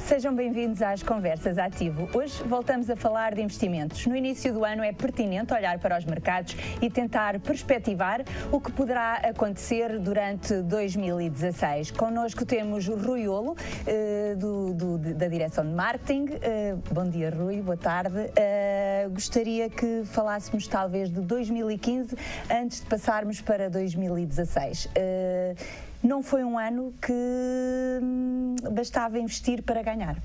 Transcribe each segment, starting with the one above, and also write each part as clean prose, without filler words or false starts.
Sejam bem-vindos às Conversas Ativo. Hoje voltamos a falar de investimentos. No início do ano é pertinente olhar para os mercados e tentar perspectivar o que poderá acontecer durante 2016. Connosco temos o Rui Olo, da Direção de Marketing. Bom dia, Rui, boa tarde. Gostaria que falássemos talvez de 2015 antes de passarmos para 2016. Não foi um ano que bastava investir para ganhar.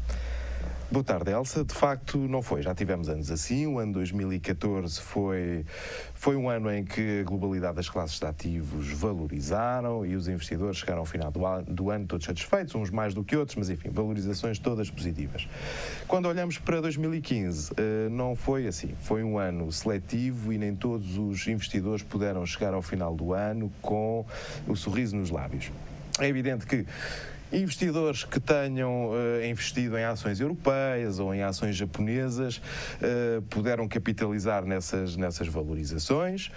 Boa tarde, Elsa. De facto, não foi. Já tivemos anos assim. O ano 2014 foi um ano em que a globalidade das classes de ativos valorizaram e os investidores chegaram ao final do ano todos satisfeitos, uns mais do que outros, mas enfim, valorizações todas positivas. Quando olhamos para 2015, não foi assim. Foi um ano seletivo e nem todos os investidores puderam chegar ao final do ano com o sorriso nos lábios. É evidente que investidores que tenham investido em ações europeias ou em ações japonesas puderam capitalizar nessas valorizações.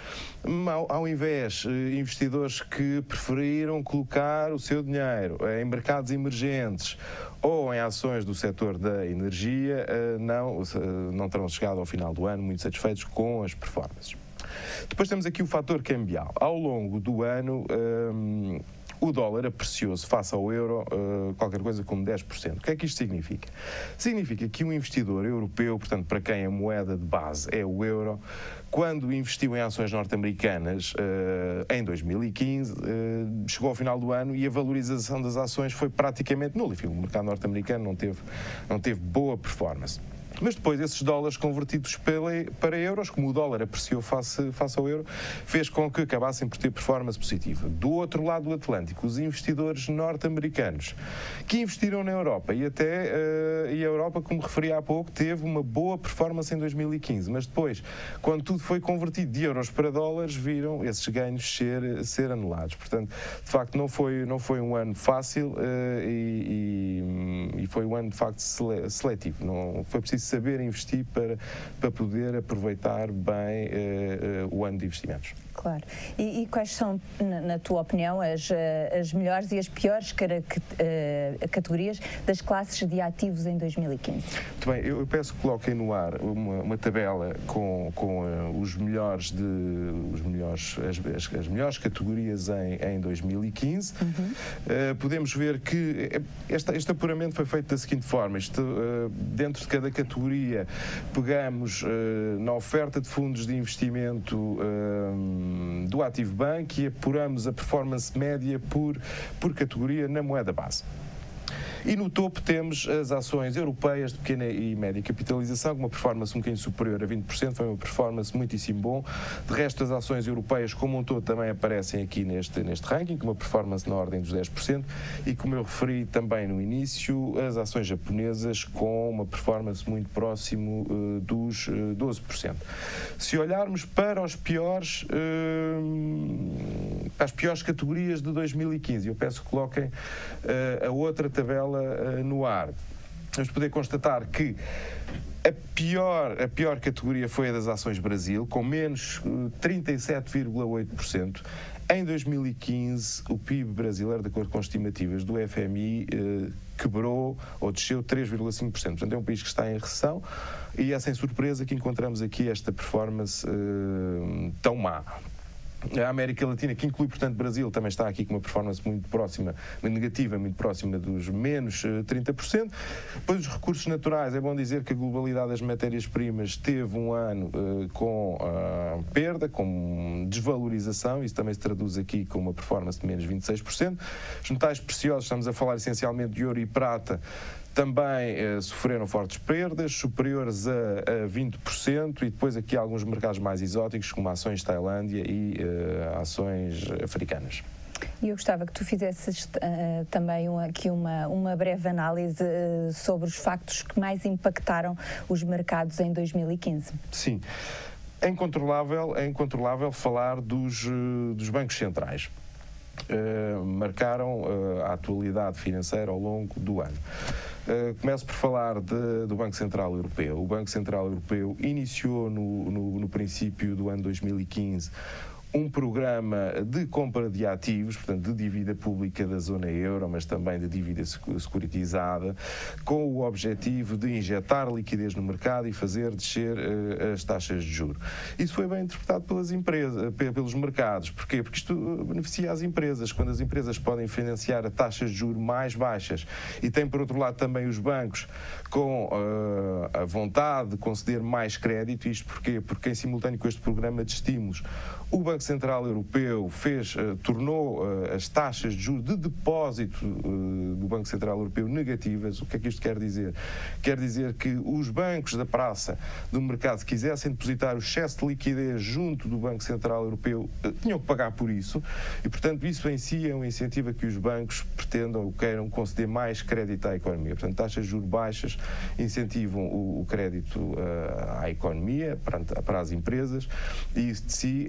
Ao invés, investidores que preferiram colocar o seu dinheiro em mercados emergentes ou em ações do setor da energia não terão chegado ao final do ano muito satisfeitos com as performances. Depois temos aqui o fator cambial. Ao longo do ano, o dólar apreciou-se face ao euro qualquer coisa como 10%. O que é que isto significa? Significa que um investidor europeu, portanto, para quem a moeda de base é o euro, quando investiu em ações norte-americanas em 2015, chegou ao final do ano e a valorização das ações foi praticamente nula. Enfim, o mercado norte-americano não teve boa performance. Mas depois esses dólares convertidos para euros, como o dólar apreciou face ao euro, fez com que acabassem por ter performance positiva. Do outro lado do Atlântico, os investidores norte-americanos que investiram na Europa e a Europa, como referi há pouco, teve uma boa performance em 2015, mas depois, quando tudo foi convertido de euros para dólares, viram esses ganhos ser anulados. Portanto, de facto, não foi um ano fácil e foi um ano, de facto, seletivo. Não foi preciso saber investir para poder aproveitar bem o ano de investimentos. Claro. E quais são, na tua opinião, as melhores e as piores categorias das classes de ativos em 2015? Muito bem, eu peço que coloquem no ar uma tabela com as melhores categorias em 2015. Podemos ver que este apuramento foi feito da seguinte forma. Dentro de cada categoria pegamos na oferta de fundos de investimento do Ativo Bank e apuramos a performance média por categoria na moeda base. E no topo temos as ações europeias de pequena e média capitalização, com uma performance um bocadinho superior a 20%, foi uma performance muitíssimo bom. De resto, as ações europeias como um todo também aparecem aqui neste ranking, com uma performance na ordem dos 10%, e como eu referi também no início, as ações japonesas com uma performance muito próximo dos 12%. Se olharmos para as piores categorias de 2015, eu peço que coloquem a outra tabela no ar. Vamos poder constatar que a pior categoria foi a das ações Brasil, com menos 37,8%. Em 2015, o PIB brasileiro, de acordo com estimativas do FMI, quebrou ou desceu 3,5%. Portanto, é um país que está em recessão e é sem surpresa que encontramos aqui esta performance tão má. A América Latina, que inclui, portanto, Brasil, também está aqui com uma performance muito próxima, negativa, muito próxima dos menos 30%. Depois, os recursos naturais, é bom dizer que a globalidade das matérias-primas teve um ano com perda, com desvalorização, isso também se traduz aqui com uma performance de menos 26%. Os metais preciosos, estamos a falar essencialmente de ouro e prata, também sofreram fortes perdas, superiores a 20%, e depois aqui alguns mercados mais exóticos, como ações Tailândia e ações africanas. E eu gostava que tu fizesses também aqui uma breve análise sobre os factos que mais impactaram os mercados em 2015. Sim. É incontrolável falar dos bancos centrais. Marcaram a atualidade financeira ao longo do ano. Começo por falar do Banco Central Europeu. O Banco Central Europeu iniciou no princípio do ano 2015 um programa de compra de ativos, portanto, de dívida pública da zona euro, mas também de dívida securitizada, com o objetivo de injetar liquidez no mercado e fazer descer as taxas de juros. Isso foi bem interpretado pelas empresas, pelos mercados. Porquê? Porque isto beneficia as empresas. Quando as empresas podem financiar a taxas de juros mais baixas e tem, por outro lado, também os bancos com a vontade de conceder mais crédito. Isto porquê? Porque em simultâneo com este programa de estímulos, o Banco Central Europeu tornou as taxas de juros de depósito do Banco Central Europeu negativas. O que é que isto quer dizer? Quer dizer que os bancos da praça do mercado, se quisessem depositar o excesso de liquidez junto do Banco Central Europeu, tinham que pagar por isso e, portanto, isso em si é um incentivo a que os bancos pretendam ou queiram conceder mais crédito à economia. Portanto, taxas de juros baixas incentivam o crédito à economia, para as empresas, e isso de si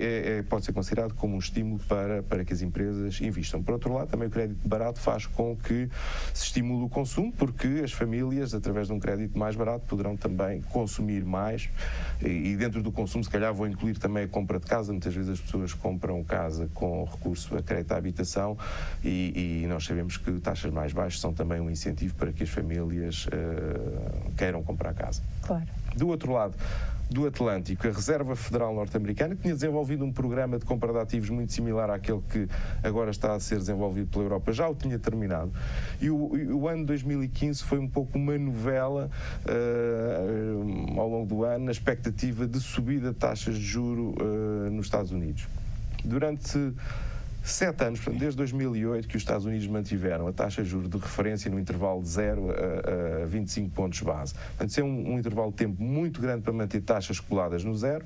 pode ser considerado como um estímulo para que as empresas investam. Por outro lado, também o crédito barato faz com que se estimule o consumo, porque as famílias, através de um crédito mais barato, poderão também consumir mais e dentro do consumo, se calhar, vou incluir também a compra de casa. Muitas vezes as pessoas compram casa com recurso a crédito à habitação e nós sabemos que taxas mais baixas são também um incentivo para que as famílias queiram comprar casa. Claro. Do outro lado do Atlântico, a Reserva Federal Norte-Americana tinha desenvolvido um programa de compra de ativos muito similar àquele que agora está a ser desenvolvido pela Europa. Já o tinha terminado. E o ano 2015 foi um pouco uma novela ao longo do ano, na expectativa de subida de taxas de juro nos Estados Unidos. Durante 7 anos, portanto, desde 2008, que os Estados Unidos mantiveram a taxa de juros de referência no intervalo de 0 a 25 pontos base. Portanto, isso é um intervalo de tempo muito grande para manter taxas coladas no zero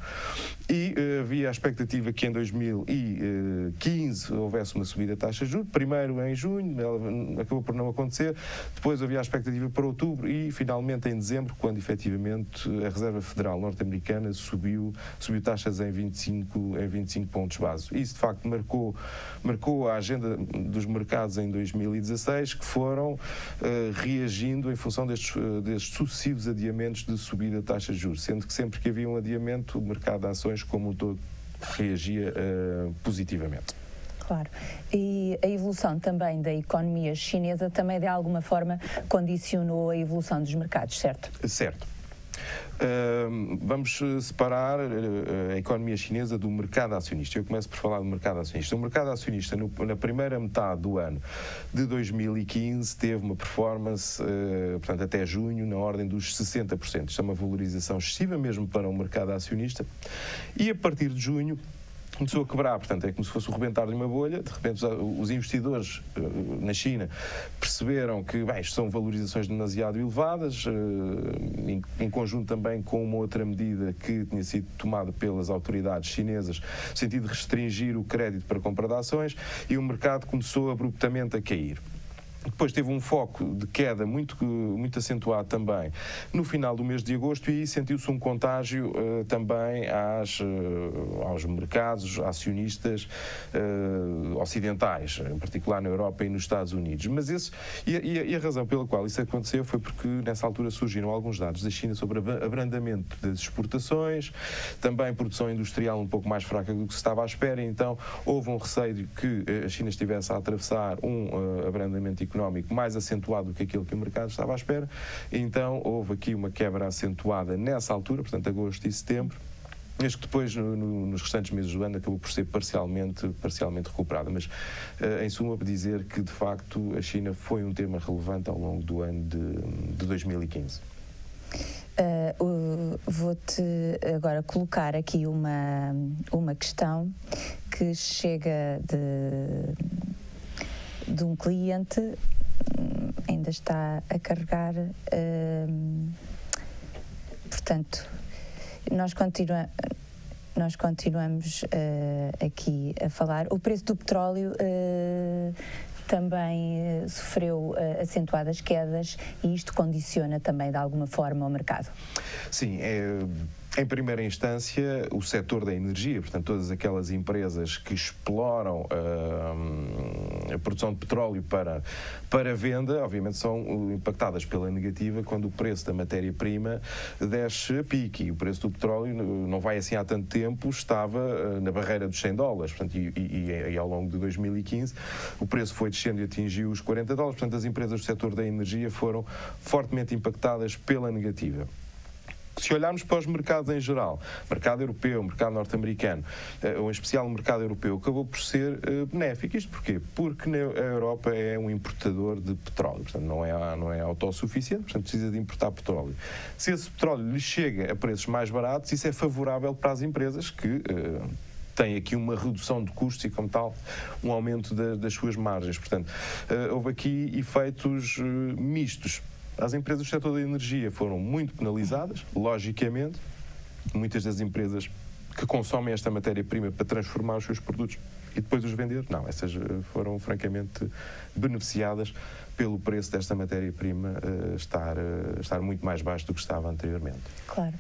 e havia a expectativa que em 2015 houvesse uma subida de taxa de juros, primeiro em junho, ela acabou por não acontecer, depois havia a expectativa para outubro e finalmente em dezembro, quando efetivamente a Reserva Federal Norte-Americana subiu taxas em 25 pontos base. Isso, de facto, marcou a agenda dos mercados em 2016, que foram reagindo em função destes sucessivos adiamentos de subida de taxas de juros, sendo que sempre que havia um adiamento, o mercado de ações como um todo reagia positivamente. Claro. E a evolução também da economia chinesa também de alguma forma condicionou a evolução dos mercados, certo? Certo. Vamos separar a economia chinesa do mercado acionista. Eu começo por falar do mercado acionista. O mercado acionista, na primeira metade do ano de 2015, teve uma performance, portanto, até junho, na ordem dos 60%. Isto é uma valorização excessiva mesmo para o mercado acionista. E a partir de junho, começou a quebrar, portanto, é como se fosse o rebentar de uma bolha. De repente, os investidores na China perceberam que, isto são valorizações demasiado elevadas, em conjunto também com uma outra medida que tinha sido tomada pelas autoridades chinesas, no sentido de restringir o crédito para compra de ações, e o mercado começou abruptamente a cair. Depois teve um foco de queda muito acentuado também no final do mês de agosto, e aí sentiu-se um contágio também aos mercados acionistas ocidentais, em particular na Europa e nos Estados Unidos. Mas a razão pela qual isso aconteceu foi porque nessa altura surgiram alguns dados da China sobre abrandamento das exportações, também produção industrial um pouco mais fraca do que se estava à espera, e então houve um receio de que a China estivesse a atravessar um abrandamento económico mais acentuado do que aquilo que o mercado estava à espera. Então houve aqui uma quebra acentuada nessa altura, portanto agosto e setembro, mas que depois nos restantes meses do ano acabou por ser parcialmente recuperada. Mas em suma, dizer que de facto a China foi um tema relevante ao longo do ano de 2015. Vou-te agora colocar aqui uma questão que chega de um cliente, ainda está a carregar, portanto, nós continuamos aqui a falar. O preço do petróleo também sofreu acentuadas quedas, e isto condiciona também de alguma forma o mercado. Sim, Em primeira instância, o setor da energia, portanto, todas aquelas empresas que exploram a produção de petróleo para venda, obviamente são impactadas pela negativa quando o preço da matéria-prima desce a pique. E o preço do petróleo, não vai assim há tanto tempo, estava na barreira dos $100. Portanto, e ao longo de 2015 o preço foi descendo e atingiu os $40. Portanto, as empresas do setor da energia foram fortemente impactadas pela negativa. Se olharmos para os mercados em geral, mercado europeu, mercado norte-americano, ou em especial o mercado europeu, acabou por ser benéfico. Isto porquê? Porque a Europa é um importador de petróleo, portanto não é autossuficiente, portanto precisa de importar petróleo. Se esse petróleo lhe chega a preços mais baratos, isso é favorável para as empresas que tem aqui uma redução de custos e, como tal, um aumento das suas margens. Portanto, houve aqui efeitos mistos. As empresas do setor da energia foram muito penalizadas, logicamente. Muitas das empresas que consomem esta matéria-prima para transformar os seus produtos e depois os vender, não, essas foram francamente beneficiadas pelo preço desta matéria-prima estar muito mais baixo do que estava anteriormente. Claro.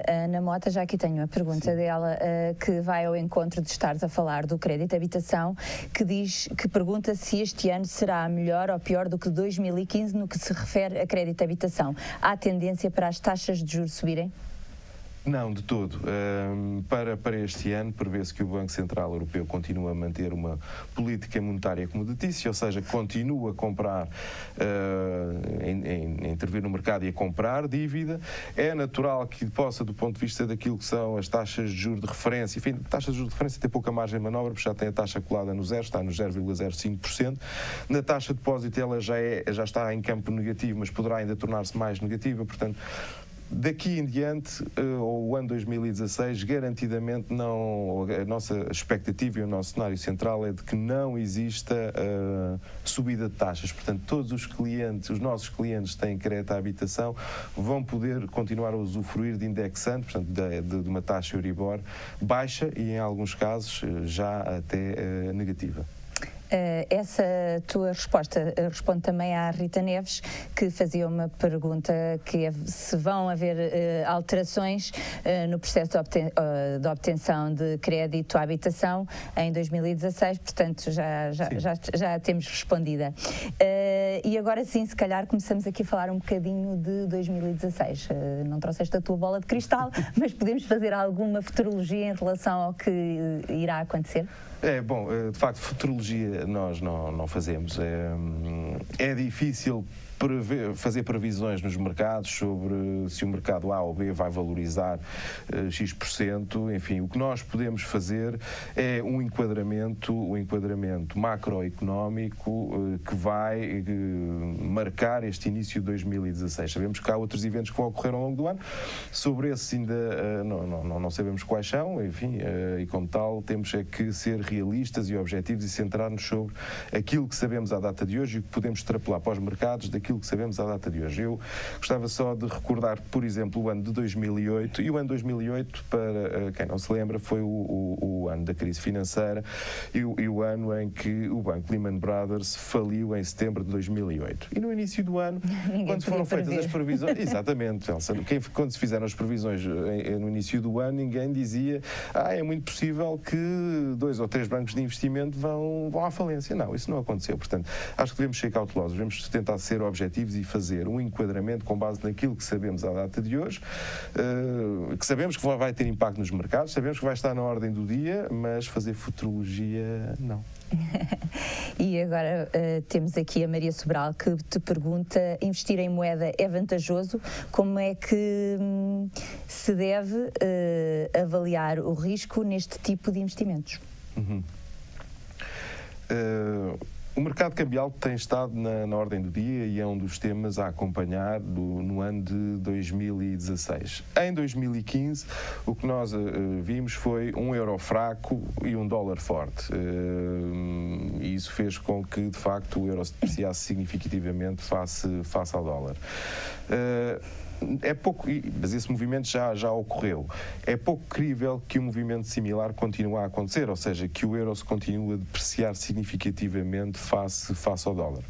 A Ana Mota, já aqui tenho a pergunta dela, que vai ao encontro de estares a falar do crédito de habitação, que pergunta se este ano será melhor ou pior do que 2015 no que se refere a crédito de habitação. Há tendência para as taxas de juros subirem? Não, de todo. Para este ano, prevê-se que o Banco Central Europeu continua a manter uma política monetária comoditícia, ou seja, continua a comprar, a intervir no mercado e a comprar dívida. É natural que possa, do ponto de vista daquilo que são as taxas de juros de referência, enfim, taxas de juros de referência tem pouca margem de manobra, porque já tem a taxa colada no zero, está no 0,05%. Na taxa de depósito ela já está em campo negativo, mas poderá ainda tornar-se mais negativa, portanto, daqui em diante, o ano 2016, garantidamente não, a nossa expectativa e o nosso cenário central é de que não exista subida de taxas. Portanto, todos os nossos clientes que têm crédito à habitação vão poder continuar a usufruir de indexante, portanto, de uma taxa Euribor baixa e, em alguns casos, já até negativa. Essa tua resposta responde também à Rita Neves, que fazia uma pergunta que é se vão haver alterações no processo de obtenção de crédito à habitação em 2016, portanto já temos respondida. E agora sim, se calhar começamos aqui a falar um bocadinho de 2016. Não trouxeste a tua bola de cristal, mas podemos fazer alguma futurologia em relação ao que irá acontecer? Bom, de facto, futurologia nós não fazemos. É difícil fazer previsões nos mercados sobre se o mercado A ou B vai valorizar X%. Enfim, o que nós podemos fazer é um enquadramento macroeconómico que vai marcar este início de 2016. Sabemos que há outros eventos que vão ocorrer ao longo do ano. Sobre esses ainda não sabemos quais são, enfim, e como tal temos que ser realistas e objetivos e centrar-nos sobre aquilo que sabemos à data de hoje e o que podemos extrapolar para os mercados daquilo que sabemos à data de hoje. Eu gostava só de recordar, por exemplo, o ano de 2008, e o ano de 2008, para quem não se lembra, foi o ano da crise financeira e o ano em que o banco Lehman Brothers faliu em setembro de 2008. E no início do ano, quando foram feitas as previsões, exatamente, Elsa, quando se fizeram as previsões no início do ano, ninguém dizia é muito possível que 2 ou 3 bancos de investimento vão à falência. Não, isso não aconteceu. Portanto, acho que devemos ser cautelosos, devemos tentar ser objetivos e fazer um enquadramento com base naquilo que sabemos à data de hoje, que sabemos que vai ter impacto nos mercados, sabemos que vai estar na ordem do dia, mas fazer futurologia, não. E agora temos aqui a Maria Sobral, que te pergunta: investir em moeda é vantajoso? Como é que se deve avaliar o risco neste tipo de investimentos? O mercado cambial tem estado na ordem do dia e é um dos temas a acompanhar no ano de 2016. Em 2015, o que nós vimos foi um euro fraco e um dólar forte. E isso fez com que, de facto, o euro se depreciasse significativamente face ao dólar. é pouco, mas esse movimento já ocorreu. É pouco crível que um movimento similar continue a acontecer, ou seja, que o euro se continue a depreciar significativamente face ao dólar.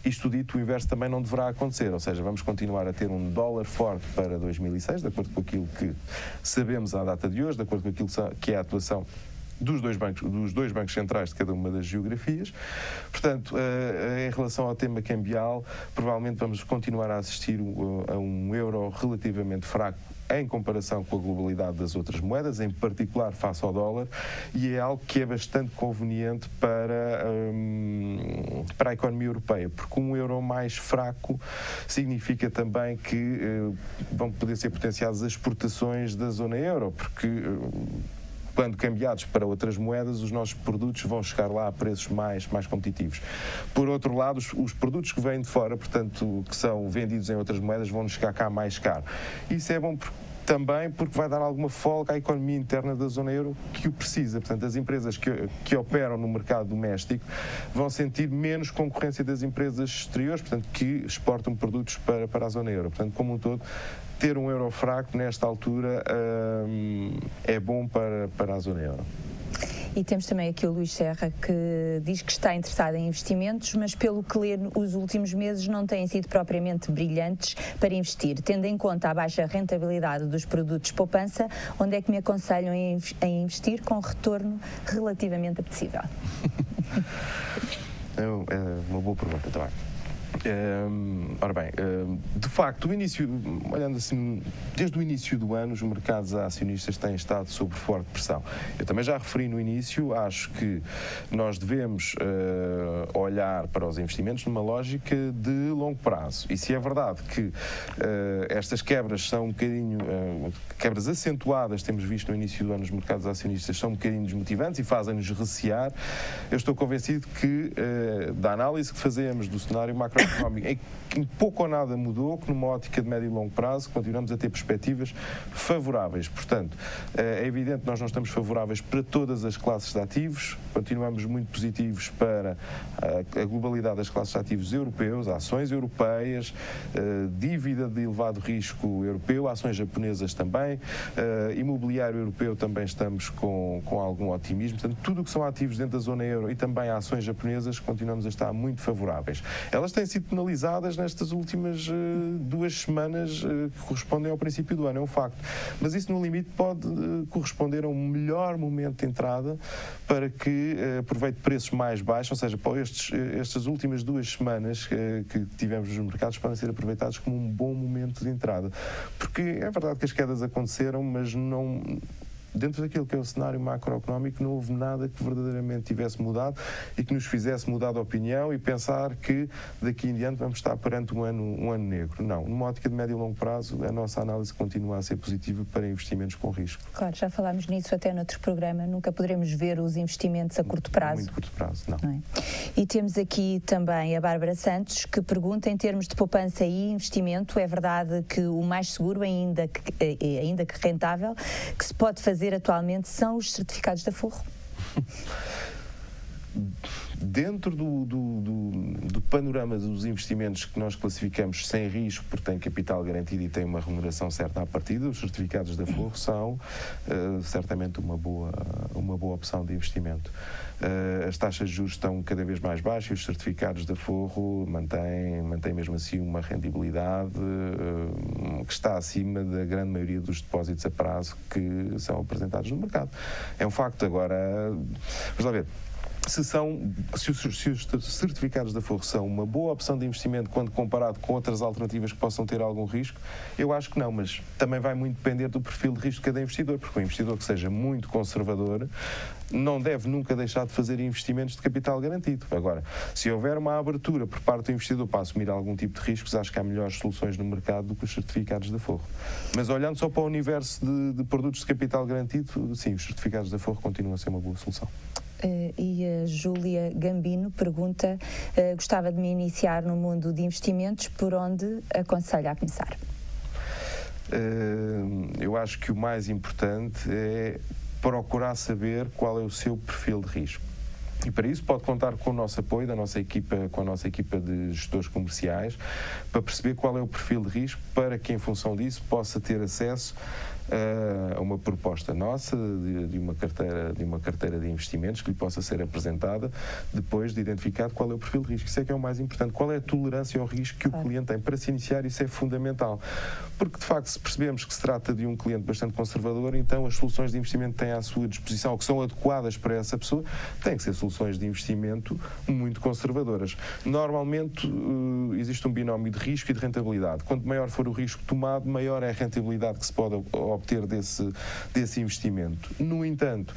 Isto dito, o inverso também não deverá acontecer, ou seja, vamos continuar a ter um dólar forte para 2006, de acordo com aquilo que sabemos à data de hoje, de acordo com aquilo que é a atuação dos dois bancos centrais de cada uma das geografias. Portanto, em relação ao tema cambial, provavelmente vamos continuar a assistir a um euro relativamente fraco em comparação com a globalidade das outras moedas, em particular face ao dólar, e é algo que é bastante conveniente para a economia europeia, porque um euro mais fraco significa também que vão poder ser potenciadas as exportações da zona euro, porque quando cambiados para outras moedas, os nossos produtos vão chegar lá a preços mais competitivos. Por outro lado, os produtos que vêm de fora, portanto, que são vendidos em outras moedas, vão chegar cá mais caro. Isso é bom também porque vai dar alguma folga à economia interna da zona euro que o precisa. Portanto, as empresas que operam no mercado doméstico vão sentir menos concorrência das empresas exteriores, portanto, que exportam produtos para a zona euro. Portanto, como um todo, ter um euro fraco nesta altura é bom para a zona euro. E temos também aqui o Luís Serra, que diz que está interessado em investimentos, mas pelo que lê, os últimos meses não têm sido propriamente brilhantes para investir. Tendo em conta a baixa rentabilidade dos produtos poupança, onde é que me aconselham a investir com retorno relativamente apetecível? É uma boa pergunta também. Ora bem, de facto, olhando assim, desde o início do ano, os mercados acionistas têm estado sob forte pressão. Eu também já referi no início, acho que nós devemos olhar para os investimentos numa lógica de longo prazo. E se é verdade que estas quebras são um bocadinho, quebras acentuadas, temos visto no início do ano, os mercados acionistas são um bocadinho desmotivantes e fazem-nos recear, eu estou convencido que da análise que fazemos do cenário macroeconómico, em pouco ou nada mudou, que numa ótica de médio e longo prazo continuamos a ter perspectivas favoráveis. Portanto, é evidente que nós não estamos favoráveis para todas as classes de ativos, continuamos muito positivos para a globalidade das classes de ativos europeus, ações europeias, dívida de elevado risco europeu, ações japonesas também, imobiliário europeu também estamos com algum otimismo. Portanto, tudo o que são ativos dentro da zona euro e também ações japonesas continuamos a estar muito favoráveis. Elas têm sido penalizadas nestas últimas 2 semanas que correspondem ao princípio do ano, é um facto. Mas isso, no limite, pode corresponder a um melhor momento de entrada para que aproveite preços mais baixos, ou seja, estas últimas 2 semanas que tivemos nos mercados podem ser aproveitados como um bom momento de entrada. Porque é verdade que as quedas aconteceram, mas não... Dentro daquilo que é o cenário macroeconómico, não houve nada que verdadeiramente tivesse mudado e que nos fizesse mudar de opinião e pensar que daqui em diante vamos estar perante um ano negro. Não, numa ótica de médio e longo prazo, a nossa análise continua a ser positiva para investimentos com risco. Claro, já falámos nisso até noutro programa, nunca poderemos ver os investimentos a curto prazo. Muito curto prazo, não. É? E temos aqui também a Bárbara Santos, que pergunta, em termos de poupança e investimento, é verdade que o mais seguro, ainda que rentável, que se pode fazer atualmente são os certificados de aforro? Dentro do panorama dos investimentos que nós classificamos sem risco, porque têm capital garantido e têm uma remuneração certa à partida, os certificados de aforro são certamente uma boa opção de investimento. As taxas de juros estão cada vez mais baixas e os certificados de aforro mantêm mesmo assim uma rendibilidade que está acima da grande maioria dos depósitos a prazo que são apresentados no mercado. É um facto. Agora, vamos lá ver. Se os certificados de aforro são uma boa opção de investimento quando comparado com outras alternativas que possam ter algum risco, eu acho que não, mas também vai muito depender do perfil de risco de cada investidor, porque um investidor que seja muito conservador não deve nunca deixar de fazer investimentos de capital garantido. Agora, se houver uma abertura por parte do investidor para assumir algum tipo de riscos, acho que há melhores soluções no mercado do que os certificados de aforro. Mas olhando só para o universo de produtos de capital garantido, sim, os certificados de aforro continuam a ser uma boa solução. E a Júlia Gambino pergunta, gostava de me iniciar no mundo de investimentos, por onde aconselha a começar? Eu acho que o mais importante é procurar saber qual é o seu perfil de risco. E para isso pode contar com o nosso apoio, com a nossa equipa de gestores comerciais, para perceber qual é o perfil de risco, para que em função disso possa ter acesso a uma proposta nossa, de uma carteira de investimentos que lhe possa ser apresentada depois de identificado qual é o perfil de risco. Isso é que é o mais importante. Qual é a tolerância ao risco que o cliente tem? Para se iniciar, isso é fundamental. Porque, de facto, se percebemos que se trata de um cliente bastante conservador, então as soluções de investimento que têm à sua disposição, ou que são adequadas para essa pessoa, têm que ser soluções de investimento muito conservadoras. Normalmente, existe um binómio de risco e de rentabilidade. Quanto maior for o risco tomado, maior é a rentabilidade que se pode obter desse investimento. No entanto,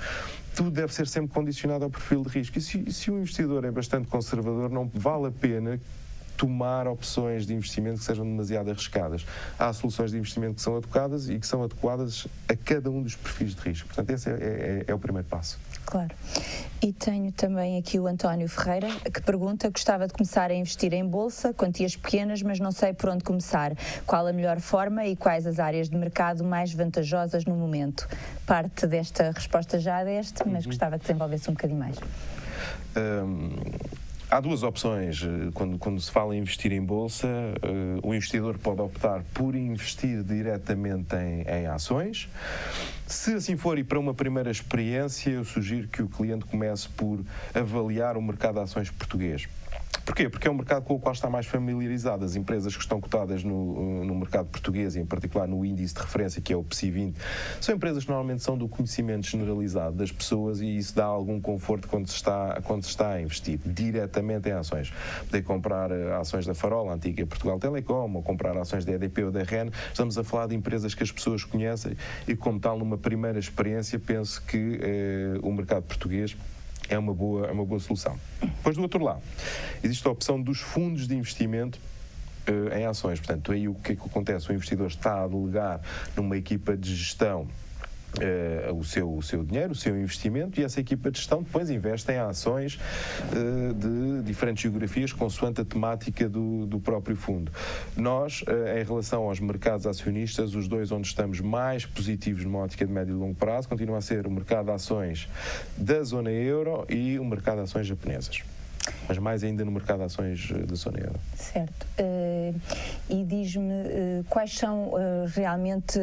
tudo deve ser sempre condicionado ao perfil de risco. E se o investidor é bastante conservador, não vale a pena tomar opções de investimento que sejam demasiado arriscadas. Há soluções de investimento que são adequadas e que são adequadas a cada um dos perfis de risco. Portanto, esse é o primeiro passo. Claro. E tenho também aqui o António Ferreira, que pergunta: gostava de começar a investir em bolsa, quantias pequenas, mas não sei por onde começar. Qual a melhor forma e quais as áreas de mercado mais vantajosas no momento? Parte desta resposta já deste, mas gostava que desenvolvesse um bocadinho mais. Há duas opções. Quando se fala em investir em bolsa, o investidor pode optar por investir diretamente em ações. Se assim for, e para uma primeira experiência, eu sugiro que o cliente comece por avaliar o mercado de ações português. Porquê? Porque é um mercado com o qual está mais familiarizado. As empresas que estão cotadas no mercado português, e em particular no índice de referência, que é o PSI 20, são empresas que normalmente são do conhecimento generalizado das pessoas, e isso dá algum conforto quando se está a investir diretamente em ações. Poder comprar ações da Farol, a antiga Portugal Telecom, ou comprar ações da EDP ou da REN. Estamos a falar de empresas que as pessoas conhecem e, como tal, numa primeira experiência, penso que o mercado português é uma boa solução. Depois, do outro lado, existe a opção dos fundos de investimento em ações. Portanto, aí o que é que acontece? O investidor está a delegar numa equipa de gestão o seu dinheiro, o seu investimento, e essa equipa de gestão depois investe em ações de diferentes geografias consoante a temática do próprio fundo. Nós, em relação aos mercados acionistas, os dois onde estamos mais positivos numa ótica de médio e longo prazo continua a ser o mercado de ações da zona euro e o mercado de ações japonesas. Mas mais ainda no mercado de ações da zona euro. Certo. E diz-me quais são realmente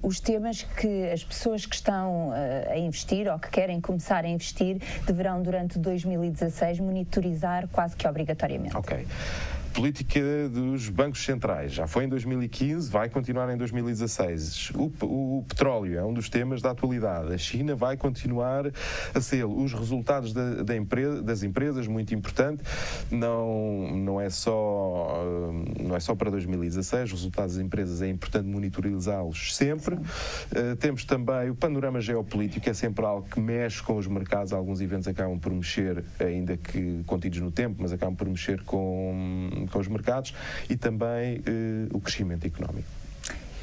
os temas que as pessoas que estão a investir ou que querem começar a investir deverão, durante 2016, monitorizar quase que obrigatoriamente. Ok. Política dos bancos centrais. Já foi em 2015, vai continuar em 2016. O petróleo é um dos temas da atualidade. A China vai continuar a ser. Os resultados das empresas, muito importante, não é só para 2016. Os resultados das empresas é importante monitorizá-los sempre. Temos também o panorama geopolítico, é sempre algo que mexe com os mercados. Alguns eventos acabam por mexer, ainda que contidos no tempo, mas acabam por mexer com os mercados, e também o crescimento económico.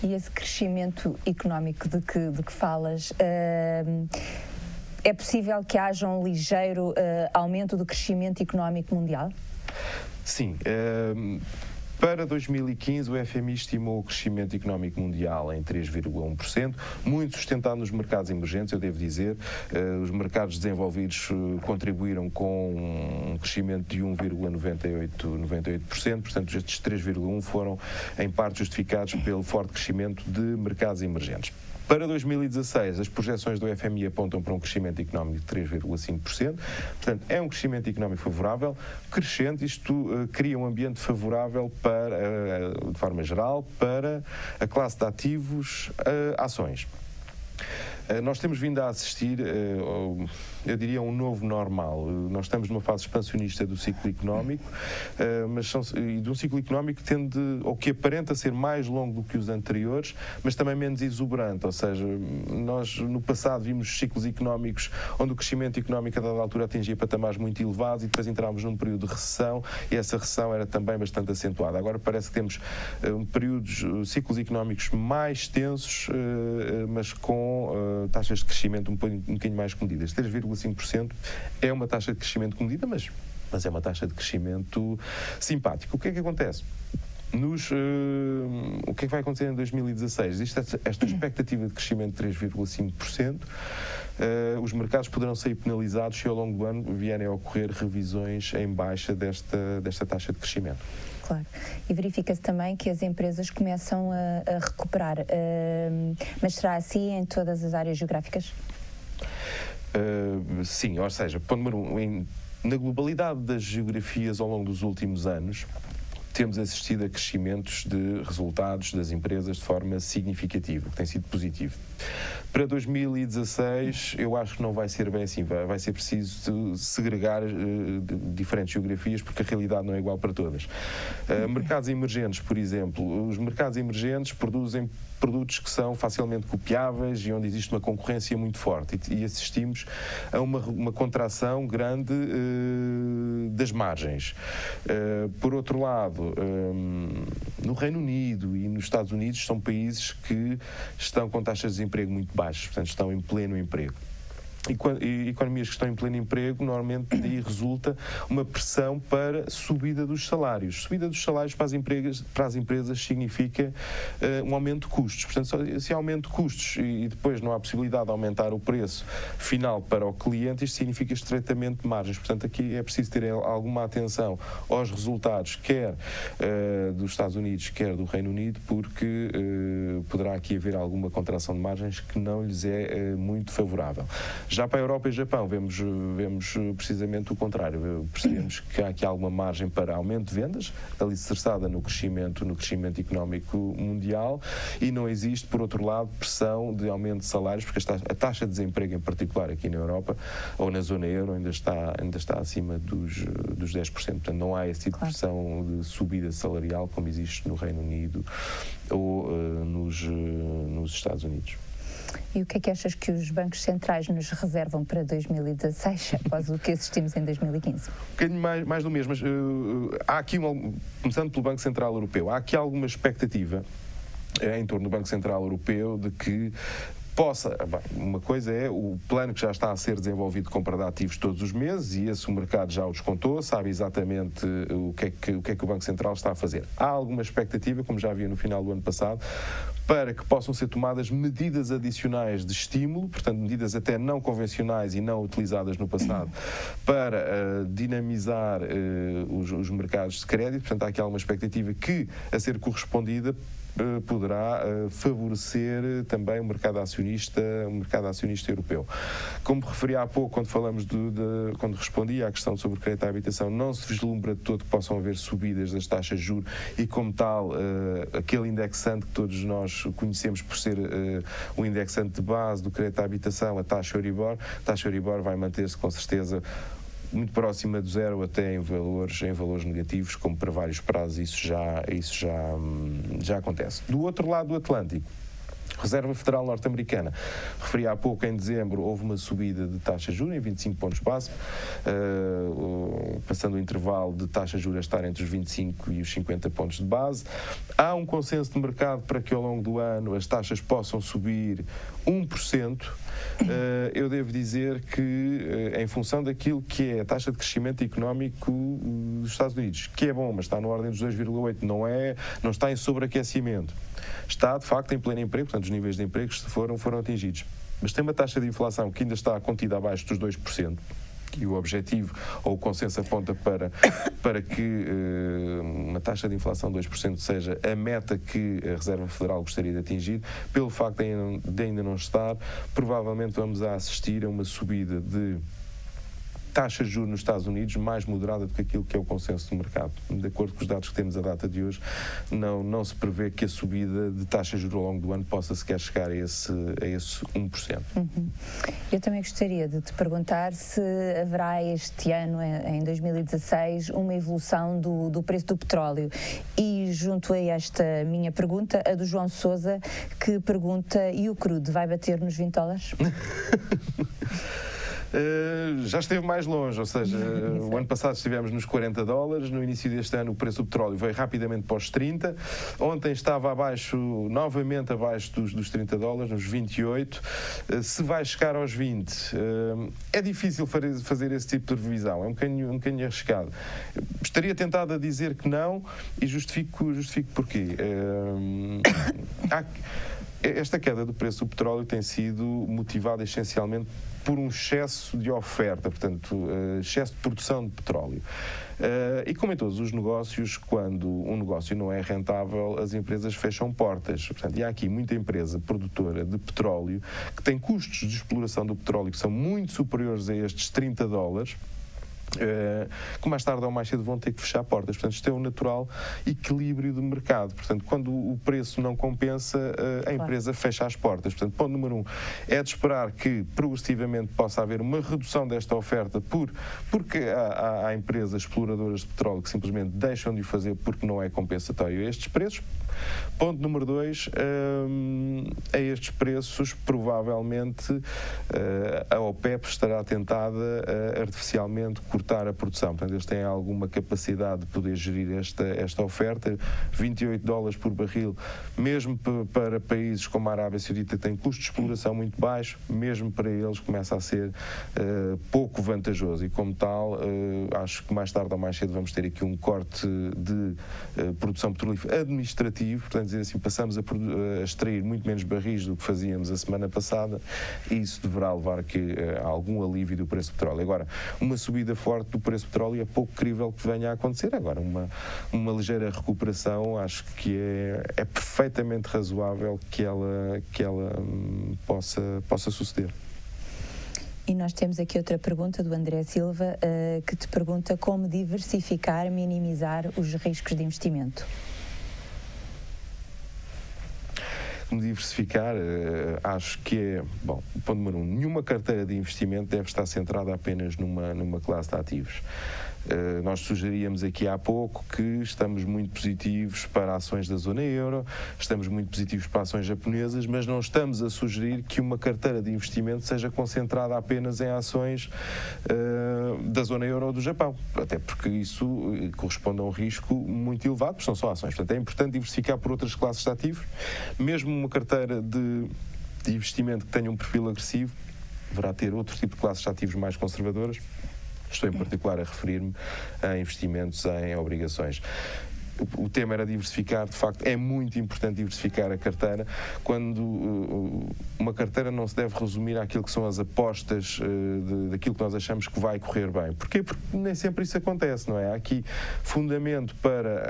E esse crescimento económico de que falas, é possível que haja um ligeiro aumento do crescimento económico mundial? Sim. Para 2015, o FMI estimou o crescimento económico mundial em 3,1%, muito sustentado nos mercados emergentes, eu devo dizer. Os mercados desenvolvidos contribuíram com um crescimento de 1,98%, portanto, estes 3,1% foram, em parte, justificados pelo forte crescimento de mercados emergentes. Para 2016, as projeções do FMI apontam para um crescimento económico de 3,5%. Portanto, é um crescimento económico favorável, crescente. Isto cria um ambiente favorável para, de forma geral, para a classe de ativos, ações. Nós temos vindo a assistir, eu diria, um novo normal. Nós estamos numa fase expansionista do ciclo económico, e de um ciclo económico que aparenta ser mais longo do que os anteriores, mas também menos exuberante. Ou seja, nós no passado vimos ciclos económicos onde o crescimento económico a dada altura atingia patamares muito elevados, e depois entrávamos num período de recessão, e essa recessão era também bastante acentuada. Agora parece que temos ciclos económicos mais tensos, mas com taxas de crescimento um bocadinho mais comedidas. 3,5% é uma taxa de crescimento comedida, mas é uma taxa de crescimento simpática. O que é que acontece? O que é que vai acontecer em 2016? Existe esta expectativa de crescimento de 3,5%. Os mercados poderão sair penalizados se ao longo do ano vierem a ocorrer revisões em baixa desta taxa de crescimento. Claro. E verifica-se também que as empresas começam a recuperar. Mas será assim em todas as áreas geográficas? Sim, ou seja, ponto número 1, na globalidade das geografias ao longo dos últimos anos, temos assistido a crescimentos de resultados das empresas de forma significativa, que tem sido positivo. Para 2016, eu acho que não vai ser bem assim, vai ser preciso segregar diferentes geografias, porque a realidade não é igual para todas. Mercados emergentes, por exemplo, os mercados emergentes produzem produtos que são facilmente copiáveis e onde existe uma concorrência muito forte e assistimos a uma contração grande das margens. Por outro lado, no Reino Unido e nos Estados Unidos são países que estão com taxas de desemprego muito baixas, portanto estão em pleno emprego. E economias que estão em pleno emprego, normalmente daí resulta uma pressão para subida dos salários. Subida dos salários para as empresas significa um aumento de custos. Portanto, se há aumento de custos e depois não há possibilidade de aumentar o preço final para o cliente, isto significa estreitamento de margens. Portanto, aqui é preciso ter alguma atenção aos resultados, quer dos Estados Unidos, quer do Reino Unido, porque poderá aqui haver alguma contração de margens que não lhes é muito favorável. Já para a Europa e Japão vemos precisamente o contrário. Percebemos que há aqui alguma margem para aumento de vendas, alicerçada no crescimento económico mundial, e não existe, por outro lado, pressão de aumento de salários, porque a taxa de desemprego, em particular aqui na Europa, ou na zona euro, ainda está acima dos 10%. Portanto, não há esse tipo de pressão de subida salarial como existe no Reino Unido ou nos Estados Unidos. E o que é que achas que os bancos centrais nos reservam para 2016, após o que assistimos em 2015? Um bocadinho mais do mesmo, mas há aqui, começando pelo Banco Central Europeu, há aqui alguma expectativa em torno do Banco Central Europeu de que uma coisa é o plano que já está a ser desenvolvido de compra de ativos todos os meses, e esse o mercado já o descontou, sabe exatamente o que é que o Banco Central está a fazer. Há alguma expectativa, como já havia no final do ano passado, para que possam ser tomadas medidas adicionais de estímulo, portanto medidas até não convencionais e não utilizadas no passado, para dinamizar os mercados de crédito. Portanto, há aqui alguma expectativa que, a ser correspondida, poderá favorecer também o mercado acionista europeu. Como referi há pouco, quando respondi à questão sobre o crédito à habitação, não se vislumbra de todo que possam haver subidas das taxas de juros e, como tal, aquele indexante que todos nós conhecemos por ser o indexante de base do crédito à habitação, a taxa Euribor vai manter-se com certeza muito próxima do zero, até em valores negativos, como para vários prazos. Isso já acontece. Do outro lado do Atlântico, Reserva Federal Norte-Americana. Referi há pouco, em dezembro, houve uma subida de taxa de juros em 25 pontos base, passando o intervalo de taxa de juros a estar entre os 25 e os 50 pontos de base. Há um consenso de mercado para que ao longo do ano as taxas possam subir 1%. Eu devo dizer que, em função daquilo que é a taxa de crescimento económico dos Estados Unidos, que é bom, mas está na ordem dos 2,8%, não está em sobreaquecimento. Está, de facto, em pleno emprego, portanto, os níveis de emprego foram atingidos. Mas tem uma taxa de inflação que ainda está contida abaixo dos 2%. E o objetivo, ou o consenso aponta para que uma taxa de inflação de 2% seja a meta que a Reserva Federal gostaria de atingir. Pelo facto de ainda não estar, provavelmente vamos assistir a uma subida de taxa de juros nos Estados Unidos mais moderada do que aquilo que é o consenso do mercado. De acordo com os dados que temos à data de hoje, não se prevê que a subida de taxa de juros ao longo do ano possa sequer chegar a esse 1%. Eu também gostaria de te perguntar se haverá este ano, em 2016, uma evolução do preço do petróleo. E junto a esta minha pergunta, a do João Sousa, que pergunta: e o crudo vai bater nos $20? já esteve mais longe, ou seja, o ano passado estivemos nos $40, no início deste ano o preço do petróleo veio rapidamente para os 30, ontem estava novamente abaixo dos $30, nos 28, se vai chegar aos 20, é difícil fazer esse tipo de revisão, é um bocadinho arriscado. Estaria tentado a dizer que não e justifico porquê. Esta queda do preço do petróleo tem sido motivada essencialmente por um excesso de oferta, portanto, excesso de produção de petróleo. E como em todos os negócios, quando um negócio não é rentável, as empresas fecham portas. Portanto, e há aqui muita empresa produtora de petróleo que tem custos de exploração do petróleo que são muito superiores a estes $30, que mais tarde ou mais cedo vão ter que fechar portas. Portanto, isto é um natural equilíbrio do mercado. Portanto, quando o preço não compensa, a empresa fecha as portas. Portanto, ponto número 1 é de esperar que progressivamente possa haver uma redução desta oferta porque há empresas exploradoras de petróleo que simplesmente deixam de o fazer porque não é compensatório a estes preços. Ponto número 2, a estes preços, provavelmente a OPEP estará tentada a artificialmente cortar a produção. Portanto, eles têm alguma capacidade de poder gerir esta oferta. $28 por barril, mesmo para países como a Arábia Saudita, tem custo de exploração muito baixo, mesmo para eles começa a ser pouco vantajoso e, como tal, acho que mais tarde ou mais cedo vamos ter aqui um corte de produção petrolífera administrativo. Portanto, dizer assim, passamos a extrair muito menos barris do que fazíamos a semana passada e isso deverá levar a algum alívio do preço do petróleo. Agora, uma subida forte do preço do petróleo é pouco crível que venha a acontecer. Agora, uma ligeira recuperação, acho que é perfeitamente razoável que ela possa suceder. E nós temos aqui outra pergunta do André Silva, que te pergunta como diversificar, minimizar os riscos de investimento. Como diversificar, acho que é, bom, ponto número 1, nenhuma carteira de investimento deve estar centrada apenas numa classe de ativos. Nós sugeríamos aqui há pouco que estamos muito positivos para ações da zona euro, estamos muito positivos para ações japonesas, mas não estamos a sugerir que uma carteira de investimento seja concentrada apenas em ações da zona euro ou do Japão, até porque isso corresponde a um risco muito elevado, porque são só ações. Portanto, é importante diversificar por outras classes de ativos, mesmo uma carteira de investimento que tenha um perfil agressivo, deverá ter outro tipo de classes de ativos mais conservadoras. Estou em particular a referir-me a investimentos em obrigações. O tema era diversificar, de facto, é muito importante diversificar a carteira, quando uma carteira não se deve resumir àquilo que são as apostas daquilo que nós achamos que vai correr bem. Porquê? Porque nem sempre isso acontece, não é? Há aqui fundamento para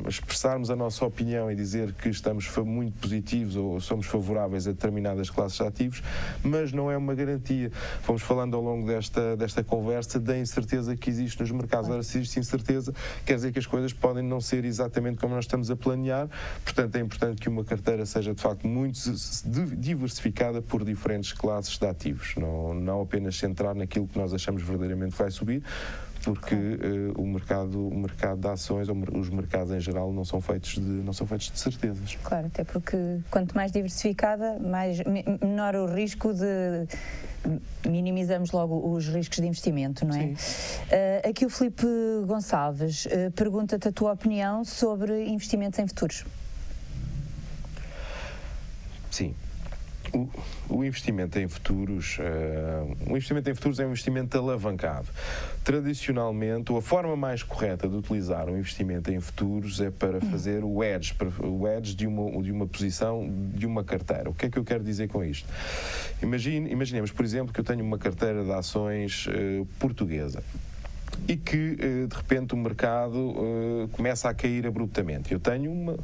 expressarmos a nossa opinião e dizer que estamos muito positivos ou somos favoráveis a determinadas classes de ativos, mas não é uma garantia. Fomos falando ao longo desta conversa da incerteza que existe nos mercados. Ora, se existe incerteza, quer dizer que as coisas podem não ser exatamente como nós estamos a planear, portanto é importante que uma carteira seja de facto muito diversificada por diferentes classes de ativos, não apenas centrar naquilo que nós achamos verdadeiramente que vai subir, porque o mercado de ações, ou os mercados em geral, não são feitos de certezas. Claro, até porque quanto mais diversificada, menor o risco de... minimizamos logo os riscos de investimento, não é? Sim. Aqui o Filipe Gonçalves pergunta-te a tua opinião sobre investimentos em futuros. Sim. O investimento em futuros é um investimento alavancado. Tradicionalmente, ou a forma mais correta de utilizar um investimento em futuros é para fazer o hedge de uma posição de uma carteira. O que é que eu quero dizer com isto? Imaginemos, por exemplo, que eu tenho uma carteira de ações portuguesa e que, de repente, o mercado começa a cair abruptamente. Eu tenho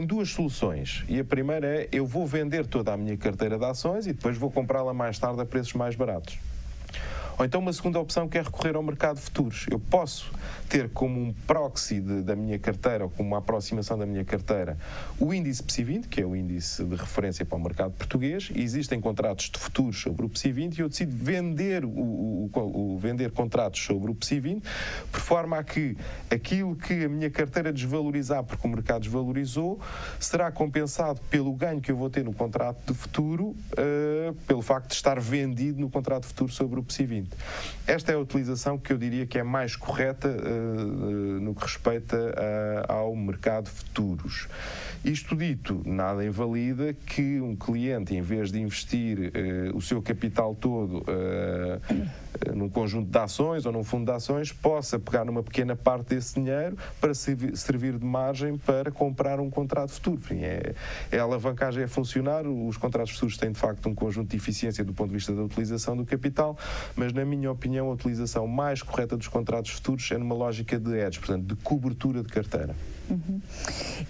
duas soluções e a primeira é eu vou vender toda a minha carteira de ações e depois vou comprá-la mais tarde a preços mais baratos. Ou então uma segunda opção que é recorrer ao mercado de futuros. Eu posso ter como um proxy da minha carteira, ou como uma aproximação da minha carteira, o índice PSI 20, que é o índice de referência para o mercado português, e existem contratos de futuros sobre o PSI 20, e eu decido vender, vender contratos sobre o PSI 20, por forma a que aquilo que a minha carteira desvalorizar porque o mercado desvalorizou, será compensado pelo ganho que eu vou ter no contrato de futuro, pelo facto de estar vendido no contrato de futuro sobre o PSI 20. Esta é a utilização que eu diria que é mais correta no que respeita ao mercado de futuros. Isto dito, nada invalida que um cliente, em vez de investir o seu capital todo num conjunto de ações ou num fundo de ações, possa pegar numa pequena parte desse dinheiro para servir de margem para comprar um contrato futuro. Enfim, a alavancagem a funcionar, os contratos futuros têm de facto um conjunto de eficiência do ponto de vista da utilização do capital, mas na minha opinião a utilização mais correta dos contratos futuros é numa lógica de hedge, portanto de cobertura de carteira.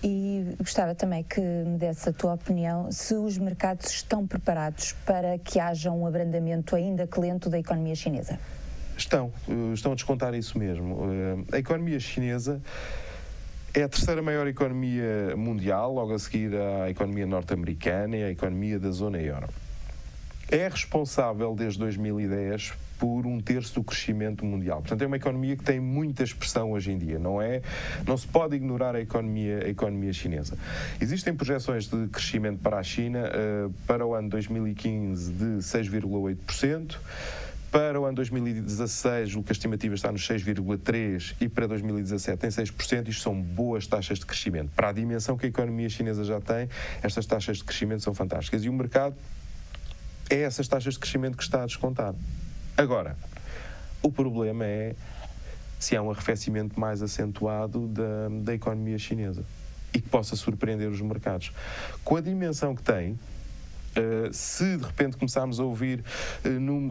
E gostava também que me desse a tua opinião se os mercados estão preparados para que haja um abrandamento ainda lento da economia chinesa. Estão a descontar isso mesmo. A economia chinesa é a terceira maior economia mundial, logo a seguir à economia norte-americana e à economia da zona euro. É responsável desde 2010 por 1/3 do crescimento mundial. Portanto, é uma economia que tem muita expressão hoje em dia. Não se pode ignorar a economia chinesa. Existem projeções de crescimento para a China para o ano 2015 de 6,8%. Para o ano 2016, a estimativa está nos 6,3% e para 2017 em 6%. Isto são boas taxas de crescimento. Para a dimensão que a economia chinesa já tem, estas taxas de crescimento são fantásticas. E o mercado é essas taxas de crescimento que está a descontar. Agora, o problema é se há um arrefecimento mais acentuado da economia chinesa e que possa surpreender os mercados. Com a dimensão que tem, se de repente começarmos a ouvir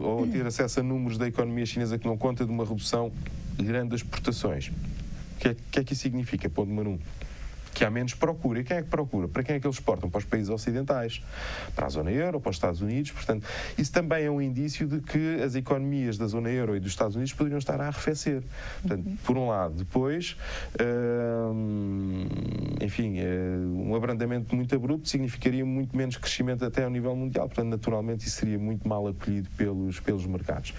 ou a ter acesso a números da economia chinesa que não conta de uma redução grande das exportações, o que é que isso significa? Ponto número 1. Que há menos procura. E quem é que procura? Para quem é que eles exportam? Para os países ocidentais, para a zona euro, para os Estados Unidos. Portanto, isso também é um indício de que as economias da zona euro e dos Estados Unidos poderiam estar a arrefecer. Portanto, por um lado. Depois, um abrandamento muito abrupto significaria muito menos crescimento até ao nível mundial. Portanto, naturalmente, isso seria muito mal acolhido pelos mercados.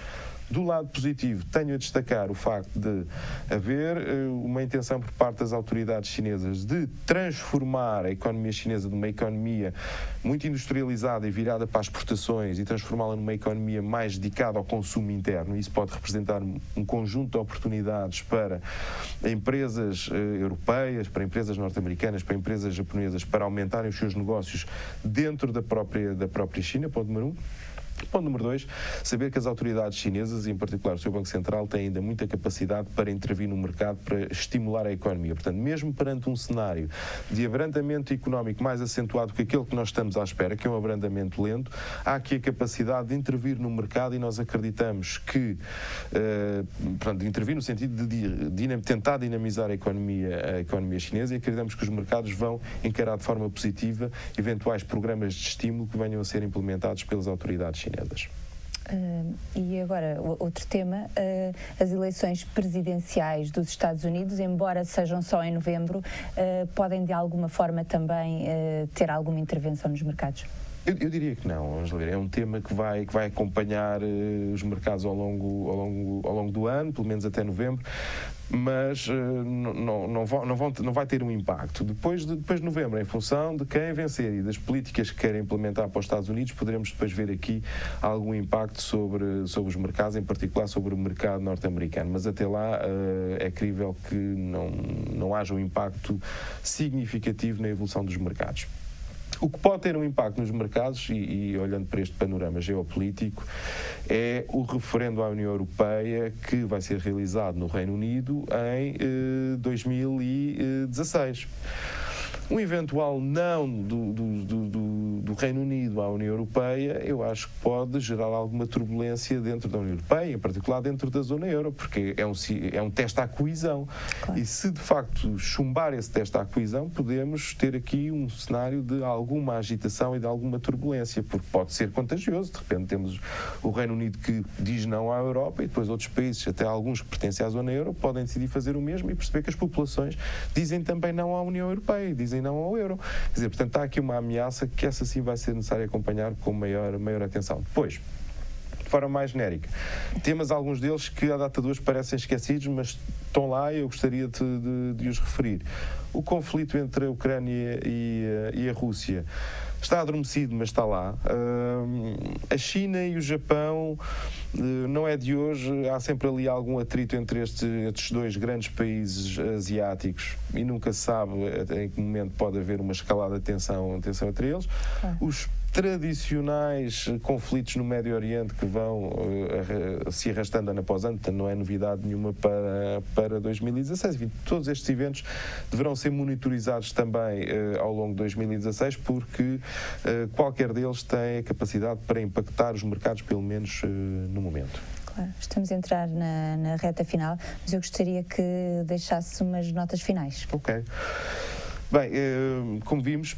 Do lado positivo, tenho a destacar o facto de haver uma intenção por parte das autoridades chinesas de transformar a economia chinesa de uma economia muito industrializada e virada para as exportações e transformá-la numa economia mais dedicada ao consumo interno. Isso pode representar um conjunto de oportunidades para empresas europeias, para empresas norte-americanas, para empresas japonesas, para aumentarem os seus negócios dentro da própria China, ponto número 1. Ponto número 2, saber que as autoridades chinesas, e em particular o seu Banco Central, têm ainda muita capacidade para intervir no mercado, para estimular a economia. Portanto, mesmo perante um cenário de abrandamento económico mais acentuado que aquele que nós estamos à espera, que é um abrandamento lento, há aqui a capacidade de intervir no mercado e nós acreditamos que, de intervir no sentido de tentar dinamizar a economia chinesa, e acreditamos que os mercados vão encarar de forma positiva eventuais programas de estímulo que venham a ser implementados pelas autoridades chinesas. E agora, outro tema, as eleições presidenciais dos Estados Unidos, embora sejam só em novembro, podem de alguma forma também ter alguma intervenção nos mercados? Eu diria que não, Angela. É um tema que vai acompanhar os mercados ao longo do ano, pelo menos até novembro, mas não vai ter um impacto. Depois de novembro, em função de quem vencer e das políticas que querem implementar para os Estados Unidos, poderemos depois ver aqui algum impacto sobre os mercados, em particular sobre o mercado norte-americano. Mas até lá é crível que não haja um impacto significativo na evolução dos mercados. O que pode ter um impacto nos mercados, e olhando para este panorama geopolítico, é o referendo à União Europeia que vai ser realizado no Reino Unido em 2016. Um eventual não do Reino Unido à União Europeia, eu acho que pode gerar alguma turbulência dentro da União Europeia, em particular dentro da zona euro, porque é um teste à coesão. Claro. E se de facto chumbar esse teste à coesão, podemos ter aqui um cenário de alguma agitação e de alguma turbulência, porque pode ser contagioso. De repente temos o Reino Unido que diz não à Europa e depois outros países, até alguns que pertencem à zona euro, podem decidir fazer o mesmo e perceber que as populações dizem também não à União Europeia, dizem não ao euro. Quer dizer, portanto, há aqui uma ameaça que essa sim vai ser necessário acompanhar com maior atenção. Depois, de forma mais genérica, temas alguns deles que à data de hoje parecem esquecidos, mas estão lá e eu gostaria de os referir. O conflito entre a Ucrânia e a Rússia está adormecido, mas está lá. A China e o Japão, não é de hoje, há sempre ali algum atrito entre estes dois grandes países asiáticos e nunca se sabe em que momento pode haver uma escalada de tensão entre eles. Os tradicionais conflitos no Médio Oriente que vão se arrastando ano após ano, portanto não é novidade nenhuma para 2016. Enfim, todos estes eventos deverão ser monitorizados também ao longo de 2016, porque qualquer deles tem a capacidade para impactar os mercados, pelo menos no momento. Claro, estamos a entrar na reta final, mas eu gostaria que deixasse umas notas finais. Ok. Bem, como vimos,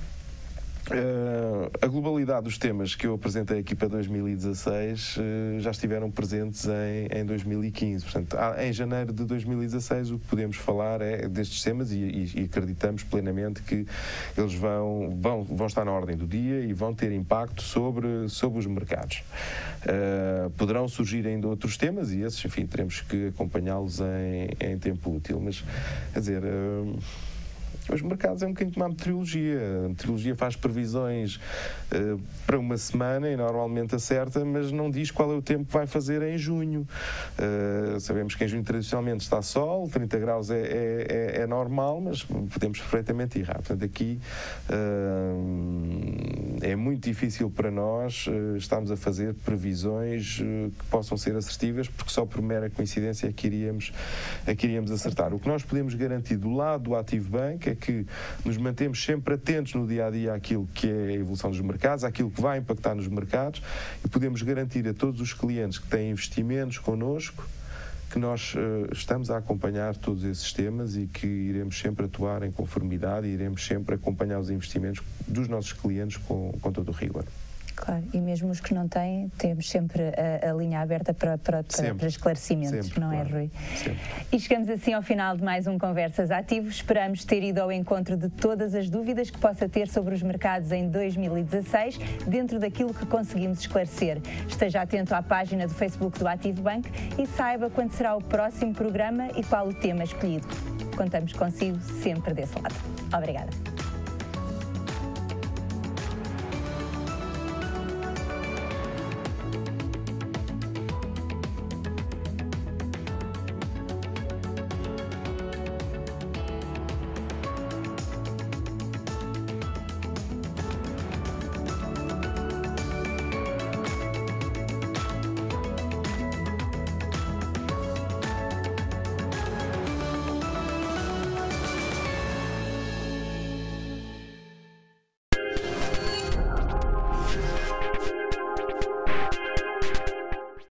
a globalidade dos temas que eu apresentei aqui para 2016 já estiveram presentes em 2015. Portanto, em janeiro de 2016 o que podemos falar é destes temas e acreditamos plenamente que eles vão estar na ordem do dia e vão ter impacto sobre os mercados. Poderão surgir ainda outros temas e esses, enfim, teremos que acompanhá-los em tempo útil. Mas, quer dizer, os mercados é um bocadinho como a meteorologia. A meteorologia faz previsões para uma semana e normalmente acerta, mas não diz qual é o tempo que vai fazer em junho. Sabemos que em junho tradicionalmente está sol, 30 graus é normal, mas podemos perfeitamente errar. Portanto, aqui é muito difícil para nós estarmos a fazer previsões que possam ser assertivas, porque só por mera coincidência é que iríamos acertar. O que nós podemos garantir do lado do Ativo Bank é que nos mantemos sempre atentos no dia-a-dia àquilo que é a evolução dos mercados, àquilo que vai impactar nos mercados, e podemos garantir a todos os clientes que têm investimentos connosco que nós estamos a acompanhar todos esses temas e que iremos sempre atuar em conformidade e iremos sempre acompanhar os investimentos dos nossos clientes com todo o rigor. Claro, e mesmo os que não têm, temos sempre a linha aberta para esclarecimentos, sempre, não é, Rui? Sempre. E chegamos assim ao final de mais um Conversas Ativo. Esperamos ter ido ao encontro de todas as dúvidas que possa ter sobre os mercados em 2016, dentro daquilo que conseguimos esclarecer. Esteja atento à página do Facebook do Ativo Bank e saiba quando será o próximo programa e qual o tema escolhido. Contamos consigo sempre desse lado. Obrigada.